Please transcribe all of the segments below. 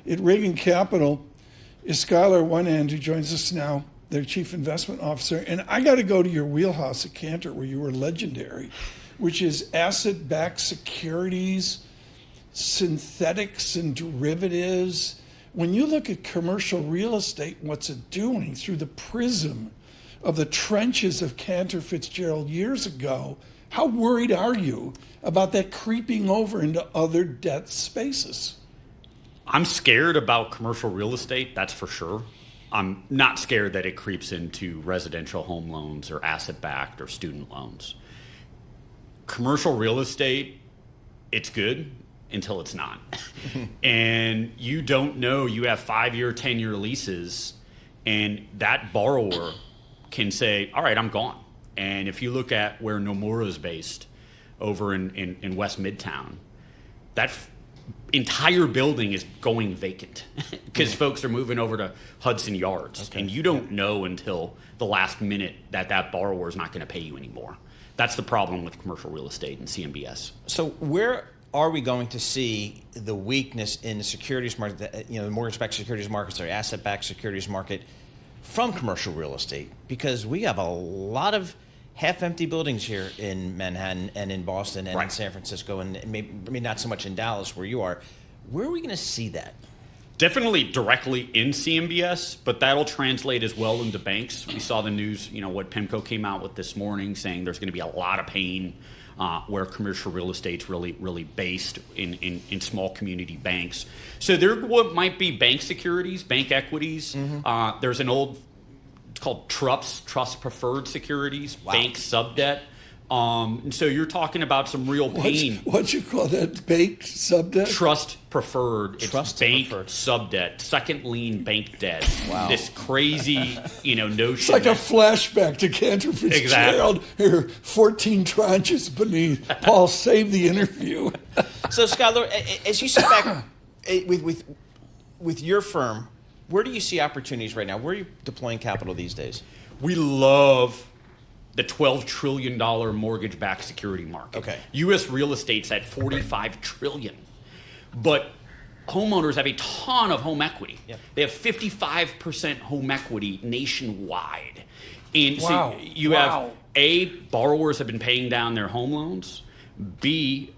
at Regan Capital is Skyler Weinand, who joins us now, their chief investment officer. And I got to go to your wheelhouse at Cantor, where you were legendary, which is asset-backed securities, synthetics and derivatives. When you look at commercial real estate, what's it doing through the prism of the trenches of Cantor Fitzgerald years ago, how worried are you about that creeping over into other debt spaces? I'm scared about commercial real estate, that's for sure. I'm not scared that it creeps into residential home loans or asset-backed or student loans. Commercial real estate, it's good until it's not. And you don't know, you have 5-year, 10-year leases, and that borrower can say, all right, I'm gone. And if you look at where Nomura is based over in West Midtown, that entire building is going vacant because folks are moving over to Hudson Yards. Okay. And you don't know until the last minute that borrower is not going to pay you anymore. That's the problem with commercial real estate and CMBS. So where are we going to see the weakness in the securities market, the mortgage-backed securities markets or asset-backed securities market from commercial real estate? Because we have a lot of half-empty buildings here in Manhattan and in Boston and in San Francisco, and maybe not so much in Dallas where you are. Where are we going to see that? Definitely directly in CMBS, but that'll translate as well into banks. We saw the news, what PIMCO came out with this morning, saying there's going to be a lot of pain where commercial real estate's really based in small community banks. So there might be bank securities, bank equities. Mm-hmm. There's an old, it's called trust preferred securities, bank subdebt. And so you're talking about some real pain. What you call that? Bank subdebt? Trust preferred. Trust bank preferred. Subdebt. Second lien bank debt. Wow. This crazy, notion. It's like a flashback to Cantor Fitzgerald. Exactly. Here, 14 tranches beneath. Paul, save the interview. So, Skyler, as you sit back with your firm, where do you see opportunities right now? Where are you deploying capital these days? We love the $12 trillion mortgage-backed security market. Okay. U.S. real estate's at $45 trillion. But homeowners have a ton of home equity. Yep. They have 55% home equity nationwide. And so you have, A, borrowers have been paying down their home loans. B,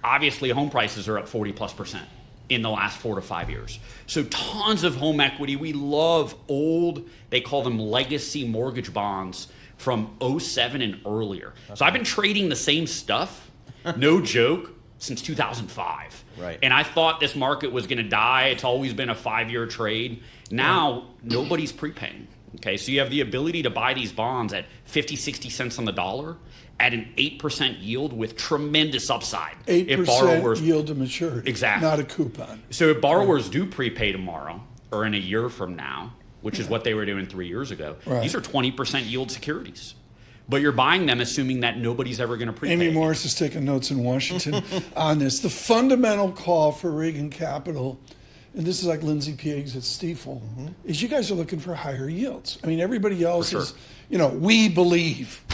obviously home prices are up 40+% in the last 4 to 5 years. So tons of home equity. We love old, they call them legacy mortgage bonds from 07 and earlier. Okay. So I've been trading the same stuff, no joke, since 2005. Right. And I thought this market was going to die. It's always been a 5-year trade. Now, nobody's prepaying. Okay, so you have the ability to buy these bonds at 50, 60 cents on the dollar at an 8% yield with tremendous upside. 8% yield to maturity. Exactly. Not a coupon. So if borrowers do prepay tomorrow or in a year from now, which is what they were doing 3 years ago, these are 20% yield securities. But you're buying them assuming that nobody's ever going to prepay. Amy Morris is taking notes in Washington on this. The fundamental call for Regan Capital, and this is like Lindsay Pieg's at Stifel, is you guys are looking for higher yields. I mean, everybody else is, we believe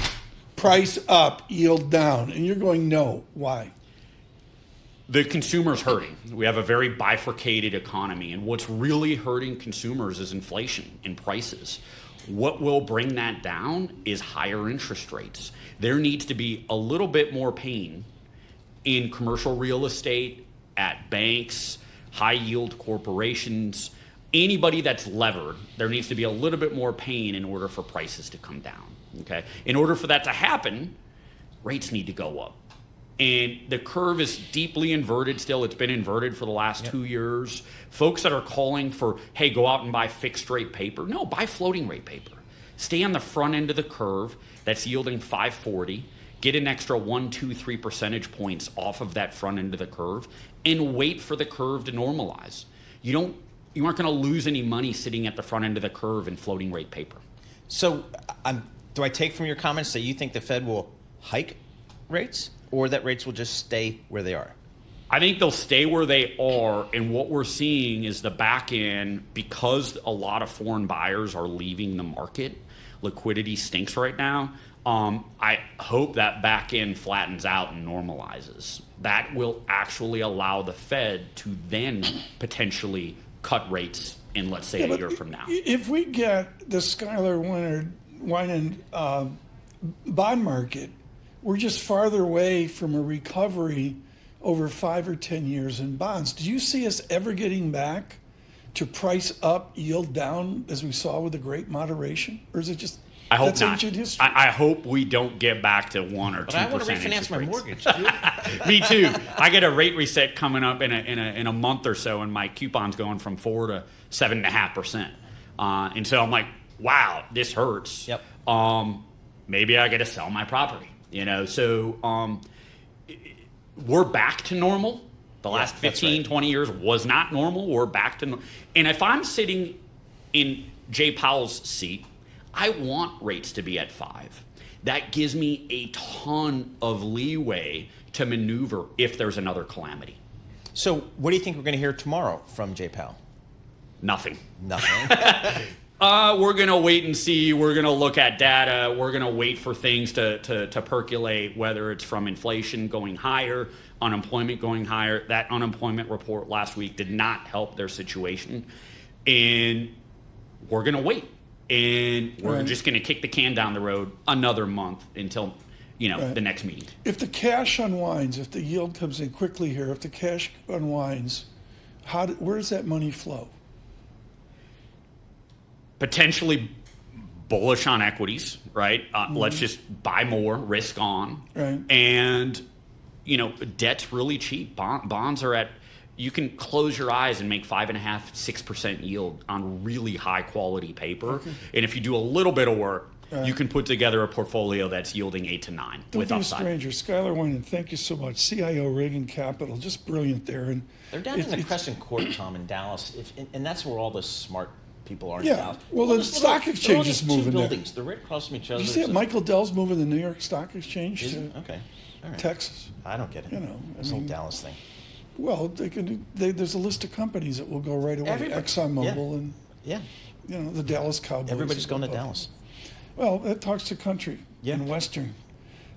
price up, yield down. And you're going, no. Why? The consumer's hurting. We have a very bifurcated economy. And what's really hurting consumers is inflation and prices. What will bring that down is higher interest rates. There needs to be a little bit more pain in commercial real estate, at banks, high-yield corporations, anybody that's levered. There needs to be a little bit more pain in order for prices to come down. Okay? In order for that to happen, rates need to go up. And the curve is deeply inverted still. It's been inverted for the last 2 years. Folks that are calling for, hey, go out and buy fixed rate paper. No, buy floating rate paper. Stay on the front end of the curve that's yielding 540. Get an extra 1, 2, 3 percentage points off of that front end of the curve and wait for the curve to normalize. You aren't going to lose any money sitting at the front end of the curve in floating rate paper. So do I take from your comments that you think the Fed will hike rates? Or that rates will just stay where they are? I think they'll stay where they are, and what we're seeing is the back end, because a lot of foreign buyers are leaving the market, liquidity stinks right now. I hope that back end flattens out and normalizes. That will actually allow the Fed to then potentially cut rates in, let's say, a year from now. If we get the Skyler Weinand bond market, we're just farther away from a recovery over 5 or 10 years in bonds. Do you see us ever getting back to price up, yield down, as we saw with the Great Moderation? Or is it just... I hope that's not. ancient history? I hope we don't get back to 1 or 2%. But I want to refinance my mortgage. Me too. I get a rate reset coming up in a month or so, and my coupon's going from 4 to 7.5%. And so I'm like, wow, this hurts. Yep. Maybe I got to sell my property. So we're back to normal. The last 15, 20 years was not normal. We're back to normal. And if I'm sitting in Jay Powell's seat, I want rates to be at 5. That gives me a ton of leeway to maneuver if there's another calamity. So what do you think we're going to hear tomorrow from Jay Powell? Nothing. We're going to wait and see. We're going to look at data. We're going to wait for things to percolate, whether it's from inflation going higher, unemployment going higher. That unemployment report last week did not help their situation. And we're going to wait. And we're just going to kick the can down the road another month until, the next meeting. If the cash unwinds, if the yield comes in quickly here, if the cash unwinds, where does that money flow? Potentially bullish on equities, right? Let's just buy more, risk on. Right. And, debt's really cheap. Bonds are at... You can close your eyes and make 5.5%, 6% yield on really high quality paper. Okay. And if you do a little bit of work, you can put together a portfolio that's yielding 8 to 9 with upside. Don't be a stranger. Skyler Weinand, thank you so much. CIO, Regan Capital, just brilliant there. And they're down in the Crescent Court, Tom, in Dallas, and that's where all the smart people are in yeah. Dallas. Well, the stock exchange is moving there. Buildings. They're right across from each other. Did you see that Michael Dell's moving the New York Stock Exchange to okay. All right. Texas? I don't get it. This whole Dallas thing. Well, there's a list of companies that will go right away. ExxonMobil and the Dallas Cowboys. Everybody's going to Dallas. Well, that talks to country and Western.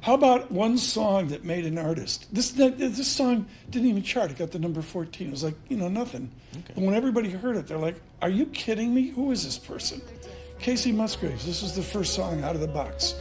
How about one song that made an artist? This song didn't even chart. It got the number 14. It was like, nothing. Okay. And when everybody heard it, they're like, are you kidding me? Who is this person? Casey Musgraves. This was the first song out of the box.